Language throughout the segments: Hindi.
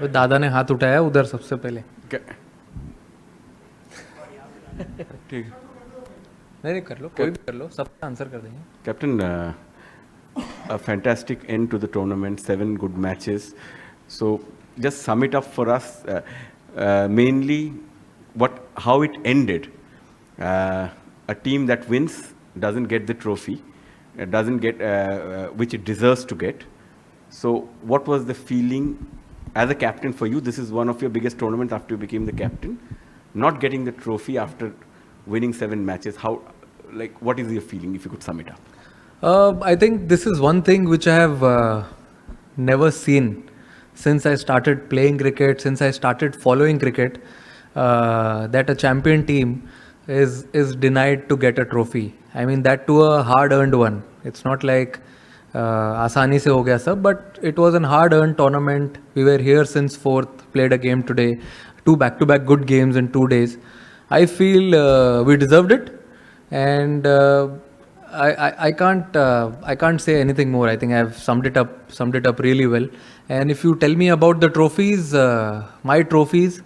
वो दादा ने हाथ उठाया उधर सबसे पहले. ठीक. नहीं कर लो, कोई भी कर लो, सबका आंसर कर देंगे. Captain, a fantastic end to the tournament, 7 good matches. So just sum it up for us, mainly how it ended. A team that wins doesn't get the trophy, doesn't get which it deserves to get. So what was the feeling as a captain for you? This is one of your biggest tournaments after you became the captain. Not getting the trophy after winning 7 matches, what is your feeling if you could sum it up? I think this is one thing which I have never seen since I started playing cricket, since I started following cricket, that a champion team is denied to get a trophy. I mean, that to a hard-earned one. It's not like आसानी से हो गया सब, but it was a hard-earned tournament. We were here since 4th, played a game today, 2 back-to-back good games in 2 days. I feel we deserved it, and I can't say anything more. I think I've summed it up really well. And if you tell me about the trophies, my trophies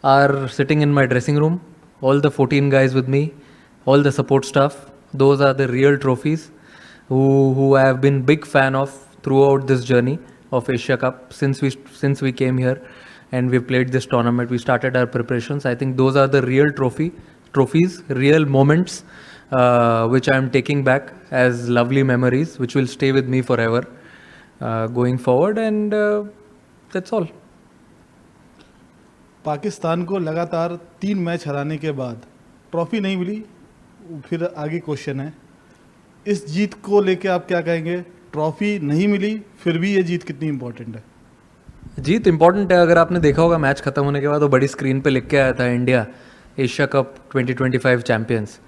are sitting in my dressing room. All the 14 guys with me, all the support staff. Those are the real trophies who I have been big fan of throughout this journey of Asia Cup since we came here and we played this tournament. We started our preparations. I think those are the real trophies, real moments, which I am taking back as lovely memories, which will stay with me forever going forward. And that's all. Pakistan को लगातार 3 मैच हराने के बाद ट्रॉफी नहीं मिली. फिर आगे क्वेश्चन है, इस जीत को लेके आप क्या कहेंगे? ट्रॉफी नहीं मिली, फिर भी ये जीत कितनी इंपॉर्टेंट है? जीत इंपॉर्टेंट है. अगर आपने देखा होगा मैच खत्म होने के बाद वो बड़ी स्क्रीन पे लिख के आया था, इंडिया एशिया कप 2025 चैंपियंस.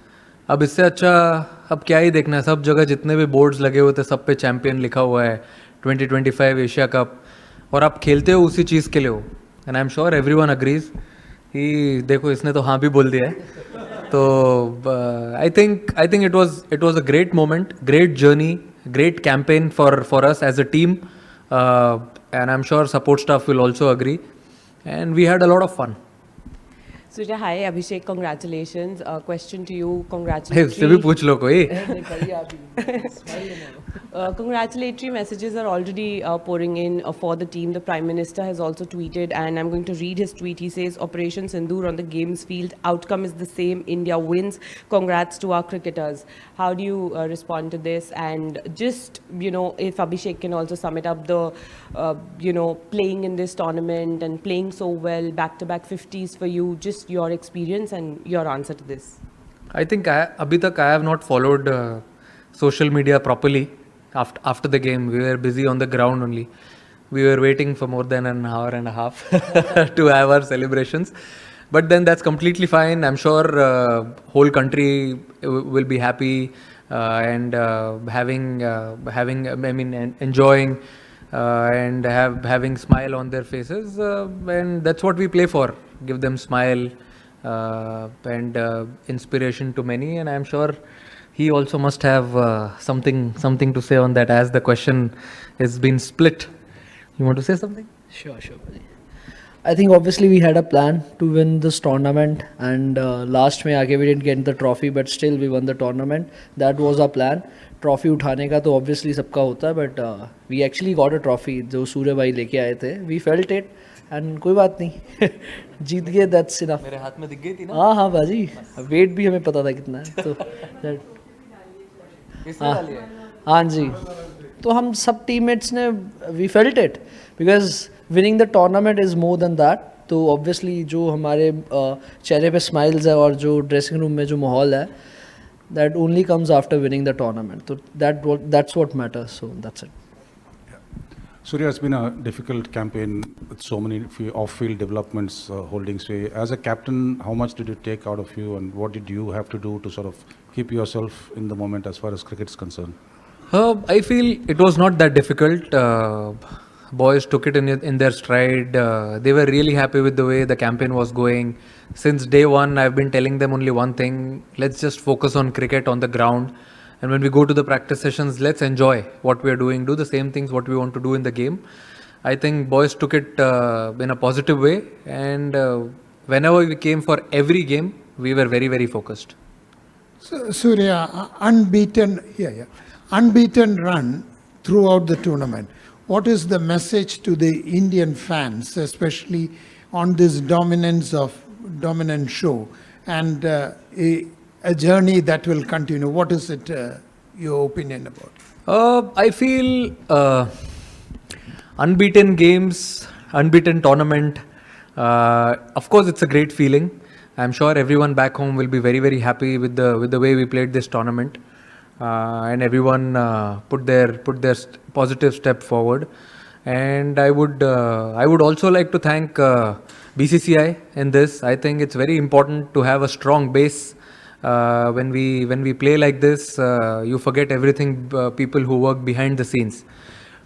अब इससे अच्छा अब क्या ही देखना है. सब जगह जितने भी बोर्ड्स लगे हुए थे सब पे चैंपियन लिखा हुआ है, 2025 एशिया कप, और आप खेलते हो उसी चीज़ के लिए हो. And I am sure everyone agrees कि देखो इसने तो हाँ भी बोल दिया है. तो I think it was a great moment, great journey, great campaign for us as a team, and I'm sure support staff will also agree, and we had a lot of fun. Surya, hi, Abhishek, congratulations. Question to you, Hey, congratulatory. उससे भी पूछ लो कोई. Congratulatory messages are already pouring in for the team. The Prime Minister has also tweeted, and I'm going to read his tweet. He says, Operation Sindoor on the games field. Outcome is the same. India wins. Congrats to our cricketers. How do you respond to this? And just, if Abhishek can also sum it up, the, playing in this tournament and playing so well, back-to-back 50s for you, just your experience and your answer to this. I think abhi tak I have not followed social media properly. After the game, we were busy on the ground only. We were waiting for more than an hour and a half to have our celebrations. But then that's completely fine. I'm sure whole country will be happy and enjoying and having smile on their faces. And that's what we play for. Give them smile and inspiration to many. And I'm sure he also must have something to say on that, as the question has been split. You want to say something? Sure. I think obviously we had a plan to win this tournament, and last में आके we didn't get the trophy, but still we won the tournament. That was our plan. Trophy उठाने का तो obviously सबका होता है, but we actually got a trophy जो सूर्य भाई लेके आए थे. We felt it, and कोई बात नहीं, जीत गए. That's enough. मेरे हाथ में दिख गई थी ना. हाँ बाजी, वेट भी हमें पता था कितना है, तो हाँ जी. तो हम सब टीममेट्स ने we felt it, because winning the tournament is more than that. तो ऑब्वियसली जो हमारे चेहरे पे स्माइल्स है और जो ड्रेसिंग रूम में जो माहौल है, that only comes after winning the tournament. तो that's what matters. So that's it. Surya, it's been a difficult campaign with so many off-field developments holding sway. As a captain, how much did it take out of you, and what did you have to do to sort of keep yourself in the moment as far as cricket is concerned? I feel it was not that difficult. Boys took it in their stride. They were really happy with the way the campaign was going. Since day one, I've been telling them only one thing: let's just focus on cricket on the ground. And when we go to the practice sessions, let's enjoy what we are doing. Do the same things what we want to do in the game. I think boys took it in a positive way, and whenever we came for every game, we were very, very focused. So, Surya, unbeaten run throughout the tournament. What is the message to the Indian fans, especially on this dominant show, and a journey that will continue? What is it, your opinion about? I feel unbeaten games, unbeaten tournament. Of course, it's a great feeling. I'm sure everyone back home will be very, very happy with the way we played this tournament, and everyone put their positive step forward. And I would also like to thank BCCI in this. I think it's very important to have a strong base. When we play like this, you forget everything. People who work behind the scenes.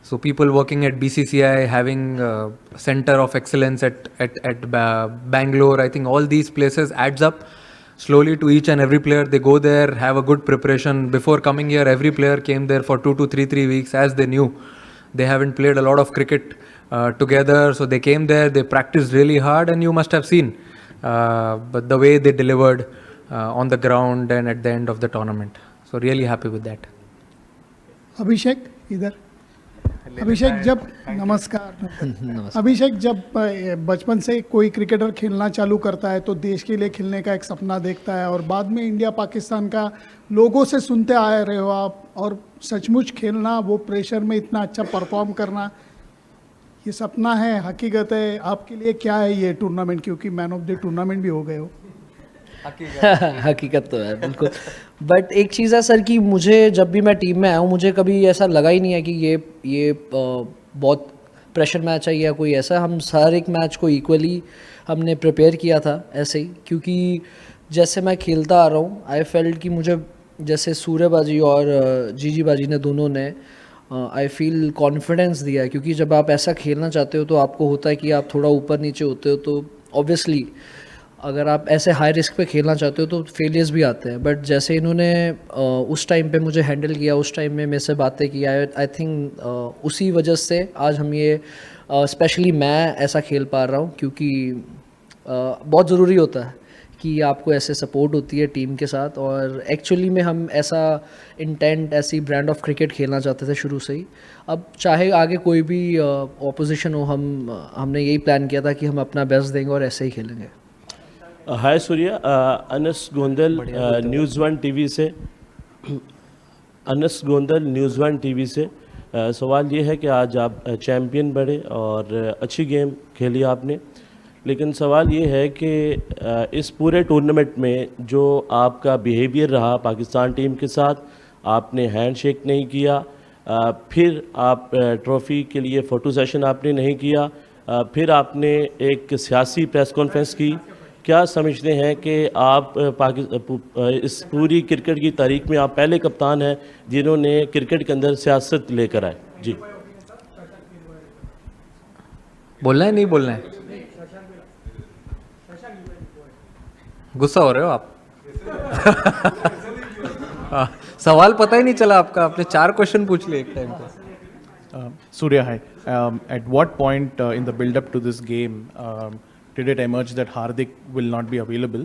So people working at BCCI, having a center of excellence at Bangalore, I think all these places adds up slowly to each and every player. They go there, have a good preparation. Before coming here, every player came there for 2 to 3 weeks, as they knew. They haven't played a lot of cricket together, so they came there, they practiced really hard, and you must have seen but the way they delivered on the ground and at the end of the tournament. So really happy with that. अभिषेक इधर अभिषेक जब नमस्कार अभिषेक जब बचपन से कोई क्रिकेटर खेलना चालू करता है तो देश के लिए खेलने का एक सपना देखता है और बाद में इंडिया पाकिस्तान का लोगों से सुनते आ रहे हो आप और सचमुच खेलना वो प्रेशर में इतना अच्छा परफॉर्म करना ये सपना है हकीकत है आपके लिए क्या है ये टूर्नामेंट क्योंकि मैन ऑफ द टूर्नामेंट भी हो गए हो हकीकत तो है बिल्कुल बट एक चीज़ है सर कि मुझे जब भी मैं टीम में आया हूँ मुझे कभी ऐसा लगा ही नहीं है कि ये बहुत प्रेशर मैच है या कोई ऐसा हम हर एक मैच को इक्वली हमने प्रिपेयर किया था ऐसे ही क्योंकि जैसे मैं खेलता आ रहा हूँ आई फेल्ट कि मुझे जैसे सूर्यबाजी और जीजी बाजी ने दोनों ने आई फील कॉन्फिडेंस दिया है क्योंकि जब आप ऐसा खेलना चाहते हो तो आपको होता है कि आप थोड़ा ऊपर नीचे होते हो तो ऑब्वियसली अगर आप ऐसे हाई रिस्क पे खेलना चाहते हो तो फेलियर्स भी आते हैं बट जैसे इन्होंने उस टाइम पे मुझे हैंडल किया उस टाइम में मेरे से बातें की आई थिंक उसी वजह से आज हम ये स्पेशली मैं ऐसा खेल पा रहा हूँ क्योंकि बहुत ज़रूरी होता है कि आपको ऐसे सपोर्ट होती है टीम के साथ और एक्चुअली में हम ऐसा इंटेंट ऐसी ब्रांड ऑफ क्रिकेट खेलना चाहते थे शुरू से ही अब चाहे आगे कोई भी ऑपोजिशन हो हमने यही प्लान किया था कि हम अपना बेस्ट देंगे और ऐसे ही खेलेंगे hi Surya Anas Gondal news one TV से Anas Gondal news one TV से सवाल ये है कि आज आप चैम्पियन बने और अच्छी गेम खेली आपने लेकिन सवाल ये है कि इस पूरे टूर्नामेंट में जो आपका बिहेवियर रहा पाकिस्तान टीम के साथ आपने हैंडशेक नहीं किया फिर आप ट्रॉफ़ी के लिए फ़ोटो सेशन आपने नहीं किया फिर आपने एक सियासी प्रेस कॉन्फ्रेंस की क्या समझते हैं कि आप इस पूरी क्रिकेट की तारीख में आप पहले कप्तान हैं जिन्होंने क्रिकेट के अंदर सियासत लेकर आए जी बोलना है नहीं बोलना है गुस्सा हो रहे हो आप सवाल पता ही नहीं चला आपका आपने 4 क्वेश्चन पूछ लिए एक टाइम पे Surya, hi. At what point in the build-up to this game did it emerge that Hardik will not be available?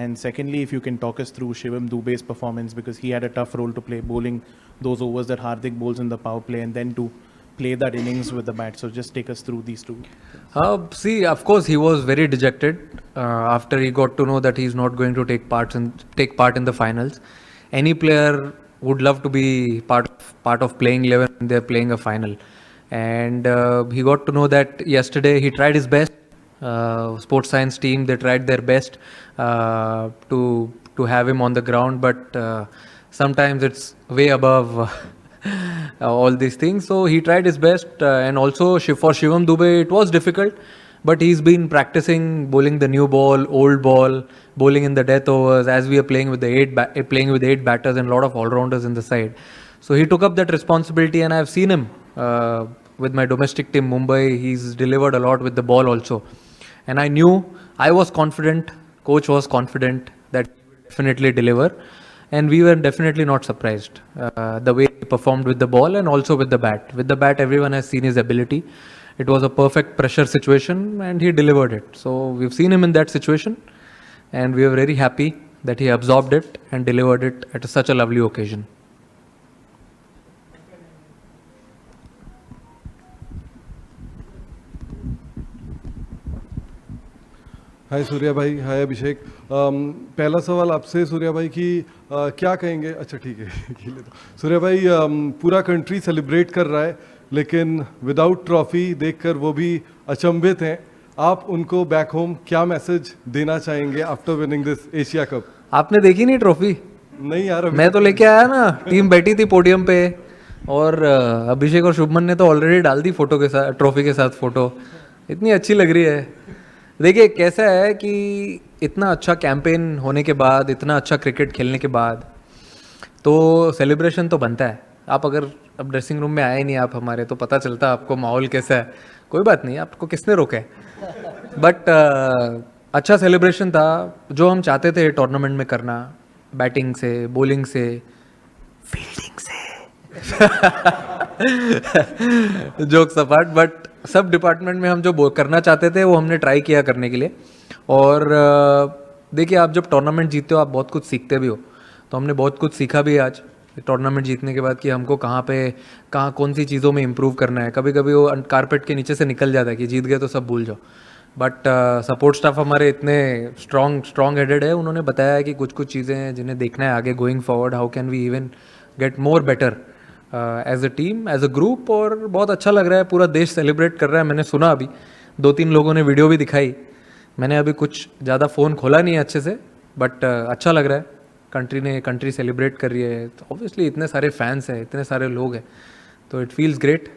And secondly, if you can talk us through Shivam Dube's performance because he had a tough role to play bowling those overs that Hardik bowls in the power play and then to play that innings with the bat. So just take us through these two. See, of course, he was very dejected after he got to know that he's not going to take part in the finals. Any player would love to be part of playing 11 when they're playing a final. And he got to know that yesterday. He tried his best. Sports science team, they tried their best to have him on the ground, but sometimes it's way above all these things. So he tried his best, and also for Shivam Dube it was difficult, but he's been practicing bowling the new ball, old ball, bowling in the death overs as we are playing with the 8 batters and a lot of all-rounders in the side. So he took up that responsibility, and I've seen him with my domestic team Mumbai. He's delivered a lot with the ball also. And I was confident, coach was confident that he would definitely deliver. And we were definitely not surprised the way he performed with the ball and also with the bat. With the bat, everyone has seen his ability. It was a perfect pressure situation and he delivered it. So we've seen him in that situation and we are very happy that he absorbed it and delivered it at such a lovely occasion. हाय सूर्या भाई, हाय अभिषेक। पहला सवाल आपसे सूर्या भाई कि क्या कहेंगे, अच्छा ठीक है सूर्या भाई, पूरा कंट्री सेलिब्रेट कर रहा है लेकिन विदाउट ट्रॉफी देखकर वो भी अचंभित हैं। आप उनको बैक होम क्या मैसेज देना चाहेंगे after winning this Asia cup? आपने देखी नहीं ट्रॉफी? नहीं यार, मैं तो लेके आया ना, टीम बैठी थी पोडियम पे और अभिषेक और शुभमन ने तो ऑलरेडी डाल दी फोटो के साथ, ट्रॉफी के साथ फोटो। इतनी अच्छी लग रही है। देखिए कैसा है कि इतना अच्छा कैंपेन होने के बाद, इतना अच्छा क्रिकेट खेलने के बाद तो सेलिब्रेशन तो बनता है। आप अगर अब ड्रेसिंग रूम में आए नहीं आप हमारे, तो पता चलता आपको माहौल कैसा है। कोई बात नहीं, आपको किसने रोका है, बट अच्छा सेलिब्रेशन था जो हम चाहते थे टूर्नामेंट में करना, बैटिंग से, बॉलिंग से, फील्डिंग से जोक्स अपार्ट, बट सब डिपार्टमेंट में हम जो करना चाहते थे वो हमने ट्राई किया करने के लिए। और देखिए आप जब टूर्नामेंट जीतते हो आप बहुत कुछ सीखते भी हो, तो हमने बहुत कुछ सीखा भी आज टूर्नामेंट जीतने के बाद कि हमको कहाँ कौन सी चीज़ों में इम्प्रूव करना है। कभी कभी वो कारपेट के नीचे से निकल जाता है कि जीत गए तो सब भूल जाओ, बट सपोर्ट स्टाफ हमारे इतने स्ट्रॉन्ग हेडेड है, उन्होंने बताया कि कुछ चीज़ें हैं जिन्हें देखना है आगे going forward, how can we even get more better as a team, as a group. और बहुत अच्छा लग रहा है, पूरा देश सेलिब्रेट कर रहा है। मैंने सुना अभी 2-3 लोगों ने वीडियो भी दिखाई, मैंने अभी कुछ ज़्यादा फ़ोन खोला नहीं है अच्छे से, बट अच्छा लग रहा है। कंट्री सेलिब्रेट कर रही है, तो ऑब्वियसली इतने सारे फैंस हैं, इतने सारे लोग हैं, तो it feels great.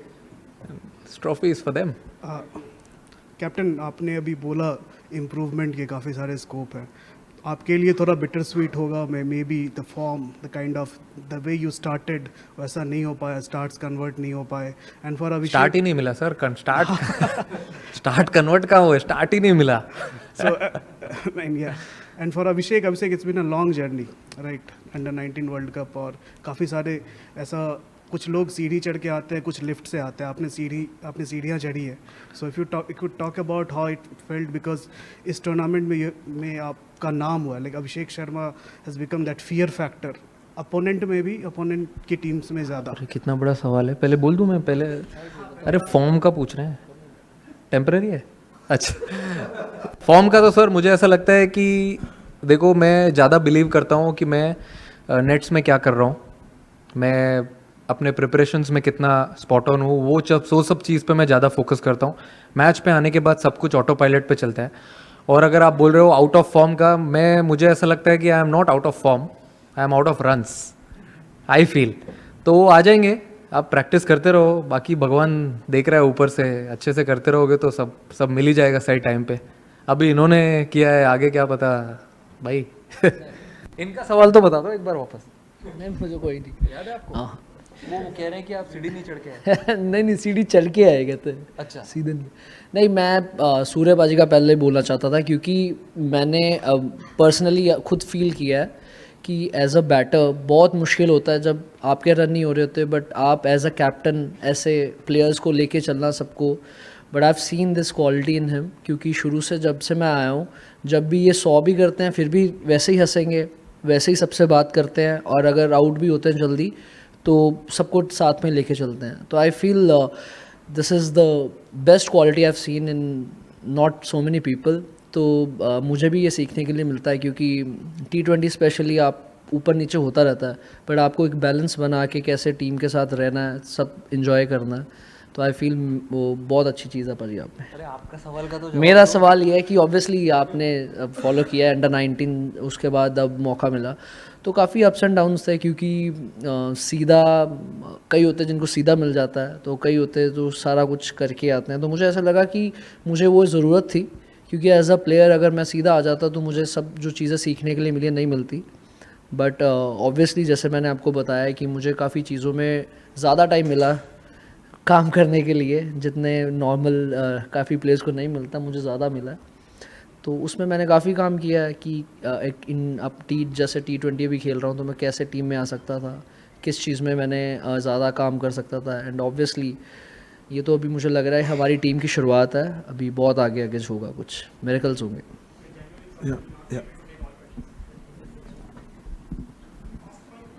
Trophy is for them. Captain, आपने अभी बोला इम्प्रूवमेंट के काफ़ी सारे स्कोप हैं, आपके लिए थोड़ा बिटर स्वीट होगा may be the form, the kind of the way you started वैसा नहीं हो पाया, स्टार्ट्स कन्वर्ट नहीं हो पाए, एंड फॉर अभिषेक स्टार्ट ही नहीं मिला सर, स्टार्ट कन्वर्ट कहाँ हुआ, स्टार्ट ही नहीं मिला। So, and for Abhishek, it's been a long journey, right? Under 19 World Cup, और काफ़ी सारे ऐसा कुछ लोग सीढ़ी चढ़ के आते हैं, कुछ लिफ्ट से आते हैं, आपने सीढ़ियाँ चढ़ी है। So if you talk about how it felt, because इस टूर्नामेंट में आपका नाम हुआ, like Abhishek Sharma has become that fear factor, opponent में भी, अपोनेंट की टीम्स में ज़्यादा। कितना बड़ा सवाल है, पहले बोल दूँ मैं पहले? अरे फॉर्म का पूछ रहे हैं, टेम्पररी है? अच्छा फॉर्म का तो सर मुझे ऐसा लगता है कि देखो, मैं ज़्यादा बिलीव करता हूँ कि मैं नेट्स में क्या कर रहा हूँ, मैं अपने प्रिपरेशंस में कितना स्पॉट ऑन हूँ, वो सब चीज़ पे मैं ज़्यादा फोकस करता हूँ। मैच पे आने के बाद सब कुछ ऑटो पायलट पे चलता है। और अगर आप बोल रहे हो आउट ऑफ फॉर्म का, मुझे ऐसा लगता है कि I am not out of form, I am out of runs, I feel. तो वो आ जाएंगे, आप प्रैक्टिस करते रहो, बाकी भगवान देख रहा है ऊपर से, अच्छे से करते रहोगे तो सब मिल ही जाएगा सही टाइम पे। अभी इन्होंने किया है, आगे क्या पता भाई। इनका सवाल तो बता दो एक बार वापस। नहीं मुझे कोई नहीं याद है आपको? हाँ, वो कह रहे हैं कि आप सीढ़ी नहीं चढ़ के आए। नहीं सीढ़ी चढ़ के आए कहते हैं। अच्छा, सीधे नहीं मैं सूर्यबाजी का पहले बोलना चाहता था, क्योंकि मैंने पर्सनली खुद फील किया है कि एज अ बैटर बहुत मुश्किल होता है जब आपके रन नहीं हो रहे होते, बट आप एज अ कैप्टन ऐसे प्लेयर्स को लेके चलना सबको। But I have seen this quality in him, क्योंकि शुरू से जब से मैं आया हूँ, जब भी ये 100 भी करते हैं फिर भी वैसे ही हंसेंगे, वैसे ही सबसे बात करते हैं, और अगर आउट भी होते हैं जल्दी तो सबको साथ में लेके चलते हैं। तो I feel this is the best quality I have seen in not so many people. तो मुझे भी ये सीखने के लिए मिलता है, क्योंकि T20 स्पेशली आप ऊपर नीचे होता रहता है, बट आपको एक बैलेंस बना के कैसे टीम के साथ रहना है, सब इंजॉय करना है। तो आई फील वो बहुत अच्छी चीज़ है पाजी आप में। अरे आपका सवाल का तो मेरा सवाल ये है कि ऑब्वियसली आपने फॉलो किया है अंडर 19, उसके बाद अब मौका मिला, तो काफ़ी अप्स एंड डाउन्स थे, क्योंकि सीधा कई होते हैं जिनको सीधा मिल जाता है, तो कई होते हैं जो सारा कुछ करके आते हैं। तो मुझे ऐसा लगा कि मुझे वो ज़रूरत थी, क्योंकि एज अ प्लेयर अगर मैं सीधा आ जाता तो मुझे सब जो चीज़ें सीखने के लिए मिली नहीं मिलती। बट ऑब्वियसली जैसे मैंने आपको बताया कि मुझे काफ़ी चीज़ों में ज़्यादा टाइम मिला काम करने के लिए, जितने नॉर्मल काफ़ी प्लेयर्स को नहीं मिलता, मुझे ज़्यादा मिला। तो उसमें मैंने काफ़ी काम किया है कि अब जैसे T20 भी खेल रहा हूँ तो मैं कैसे टीम में आ सकता था, किस चीज़ में मैंने ज़्यादा काम कर सकता था। एंड ऑब्वियसली ये तो अभी मुझे लग रहा है हमारी टीम की शुरुआत है, अभी बहुत आगे आगे होगा, कुछ मिरेकल्स होंगे।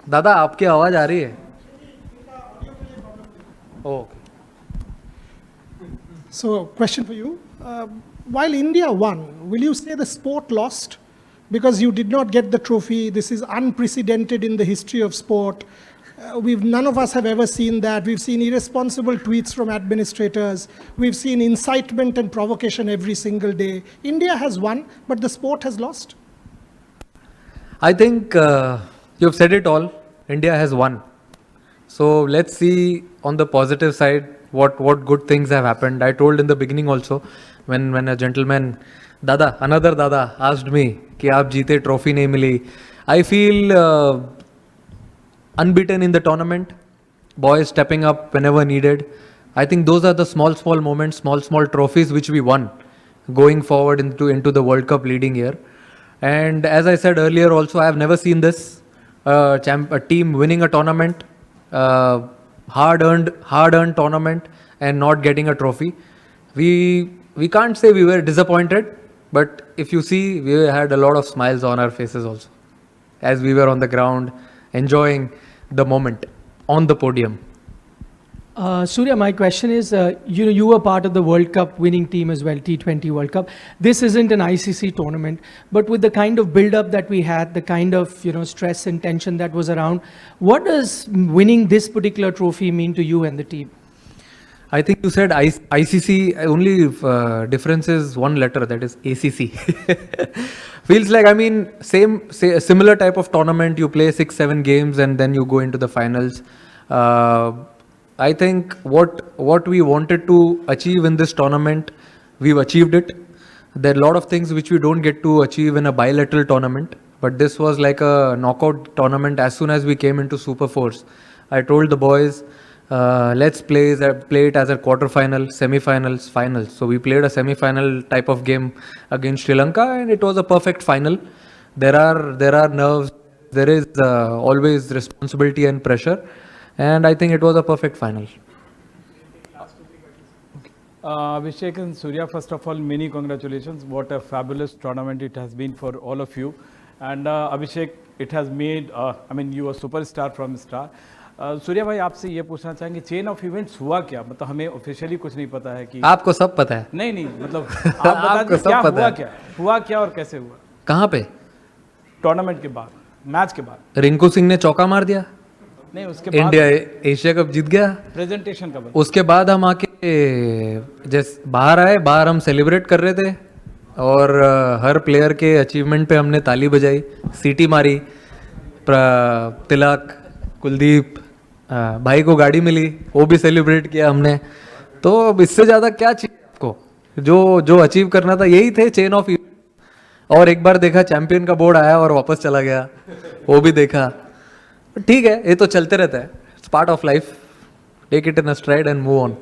दादा आपकी आवाज़ आ रही है? Okay. So, question for you. While India won, will you say the sport lost? Because you did not get the trophy. This is unprecedented in the history of sport. None of us have ever seen that. We've seen irresponsible tweets from administrators. We've seen incitement and provocation every single day. India has won, but the sport has lost. I think you've said it all. India has won. So let's see on the positive side what good things have happened. I told in the beginning also when a gentleman, another Dada asked me कि आप जीते trophy नहीं मिली. I feel unbeaten in the tournament. Boys stepping up whenever needed. I think those are the small moments, small trophies which we won going forward into the World Cup leading year. And as I said earlier also, I have never seen this a team winning a tournament, hard-earned tournament, and not getting a trophy. We can't say we were disappointed, but if you see, we had a lot of smiles on our faces also, as we were on the ground enjoying the moment on the podium. Surya, my question is, you were part of the World Cup winning team as well, T20 World Cup. This isn't an ICC tournament, but with the kind of build-up that we had, the kind of stress and tension that was around, what does winning this particular trophy mean to you and the team? I think you said ICC, only difference is one letter, that is ACC. Feels like, similar type of tournament, you play 6-7 games and then you go into the finals. I think what we wanted to achieve in this tournament, we've achieved it. There are a lot of things which we don't get to achieve in a bilateral tournament, but this was like a knockout tournament. As soon as we came into Super Force, I told the boys, let's play it as a quarter-final, semi-finals, finals. So we played a semi-final type of game against Sri Lanka, and it was a perfect final. There are nerves, there is always responsibility and pressure. And I think it was a perfect final. Abhishek and Surya, first of all, many congratulations. What a fabulous tournament it has been for all of you. And Abhishek, it has made, you are superstar from star. Surya भाई आपसे ये पूछना चाहेंगे चेन ऑफ इवेंट्स हुआ क्या? मतलब हमें ऑफिशियली कुछ नहीं पता है कि आपको सब पता है? नहीं मतलब आप बता दीजिए हुआ क्या और कैसे हुआ? कहाँ पे? टूर्नामेंट के बाद, मैच के बाद। रिंकू सिंह ने चौका मार दिया, नहीं उसके बाद इंडिया एशिया कप जीत गया। प्रेजेंटेशन का उसके बाद हम आके जैसे बाहर हम सेलिब्रेट कर रहे थे और हर प्लेयर के अचीवमेंट पे हमने ताली बजाई, सीटी मारी। तिलक, कुलदीप, भाई को गाड़ी मिली, वो भी सेलिब्रेट किया हमने। तो अब इससे ज़्यादा क्या चाहिए आपको? जो अचीव करना था यही थे चेन ऑफ इवेंट। और एक बार देखा चैंपियन का बोर्ड आया और वापस चला गया, वो भी देखा। ठीक है, ये तो चलते रहता है, it's part of life, take it in a stride and move on.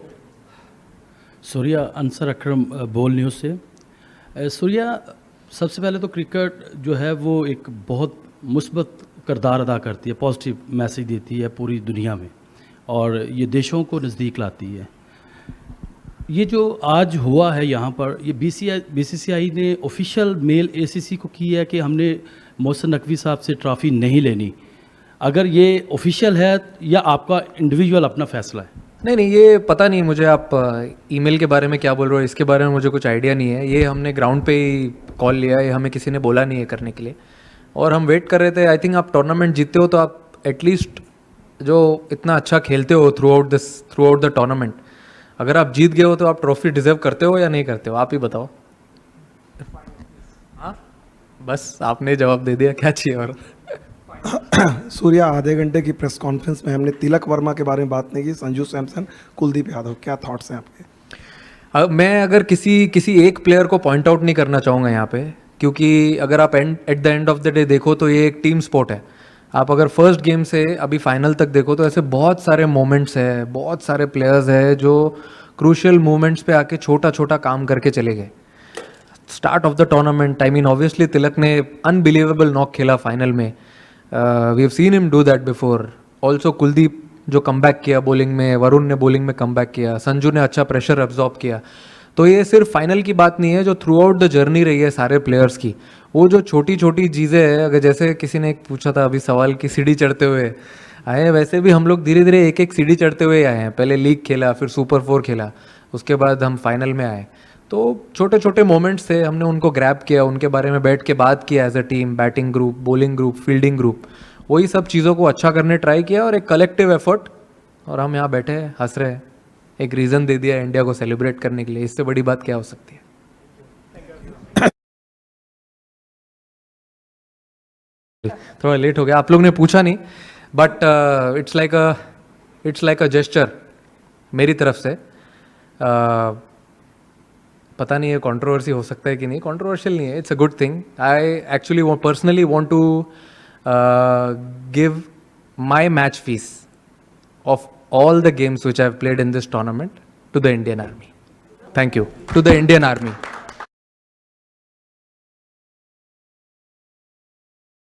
Surya, Ansar Akram, Bol news से। सूर्या, सबसे पहले तो क्रिकेट जो है वो एक बहुत मुस्बत किरदार अदा करती है, पॉजिटिव मैसेज देती है पूरी दुनिया में और ये देशों को नज़दीक लाती है। ये जो आज हुआ है यहाँ पर, ये BCCI ने ऑफिशियल मेल ACC को की है कि हमने मोहसिन नकवी साहब से ट्रॉफ़ी नहीं लेनी। अगर ये ऑफिशियल है या आपका इंडिविजुअल अपना फैसला है? नहीं, ये पता नहीं मुझे। आप ईमेल के बारे में क्या बोल रहे हो, इसके बारे में मुझे कुछ आइडिया नहीं है। ये हमने ग्राउंड पे ही कॉल लिया है, हमें किसी ने बोला नहीं है करने के लिए, और हम वेट कर रहे थे। आई थिंक आप टूर्नामेंट जीतते हो तो आप एटलीस्ट जो इतना अच्छा खेलते हो थ्रू आउट द टूर्नामेंट, अगर आप जीत गए हो तो आप ट्रॉफी डिजर्व करते हो या नहीं करते हो? आप ही बताओ। हाँ, बस आपने जवाब दे दिया, क्या चाहिए और? सूर्या, आधे घंटे की प्रेस कॉन्फ्रेंस में हमने तिलक वर्मा के बारे में बात नहीं की, संजू सैमसन, कुलदीप यादव, क्या थॉट्स हैं आपके? मैं अगर किसी एक प्लेयर को पॉइंट आउट नहीं करना चाहूँगा यहाँ पे, क्योंकि अगर आप at the end of the day देखो तो ये एक टीम स्पोर्ट है। आप अगर फर्स्ट गेम से अभी फाइनल तक देखो तो ऐसे बहुत सारे मोमेंट्स है, बहुत सारे प्लेयर्स है जो क्रूशियल मोमेंट्स पे आके छोटा काम करके चले गए। Start of the tournament, obviously Tilak ने अनबिलीवेबल नॉक खेला फाइनल में। We have seen him do that before. Also Kuldeep जो कमबैक किया बॉलिंग में, वरुण ने बॉलिंग में कमबैक किया, संजू ने अच्छा प्रेशर एब्जॉर्ब किया। तो ये सिर्फ फाइनल की बात नहीं है, जो थ्रू आउट द जर्नी रही है सारे प्लेयर्स की, वो जो छोटी छोटी चीज़ें हैं, अगर जैसे किसी ने एक पूछा था अभी सवाल की सीढ़ी चढ़ते हुए आए हैं, वैसे भी हम लोग धीरे धीरे एक एक सीढ़ी चढ़ते हुए आए हैं। पहले लीग खेला, फिर सुपर 4 खेला, उसके बाद हम फाइनल में आए। तो छोटे छोटे मोमेंट्स थे, हमने उनको ग्रैब किया, उनके बारे में बैठ के बात किया as a team, batting group, bowling group, fielding group, वही सब चीज़ों को अच्छा करने ट्राई किया और एक कलेक्टिव एफर्ट, और हम यहाँ बैठे हैं, हंस रहे हैं, एक रीज़न दे दिया इंडिया को सेलिब्रेट करने के लिए। इससे बड़ी बात क्या हो सकती है? थोड़ा लेट हो गया, आप लोग ने पूछा नहीं, but it's like a gesture मेरी तरफ से। पता नहीं है कंट्रोवर्सी हो सकता है कि नहीं, कंट्रोवर्शियल नहीं है, it's a good thing. I actually personally want to give my match fees of all the games which I have played in this tournament to the Indian Army. Thank you to the Indian Army.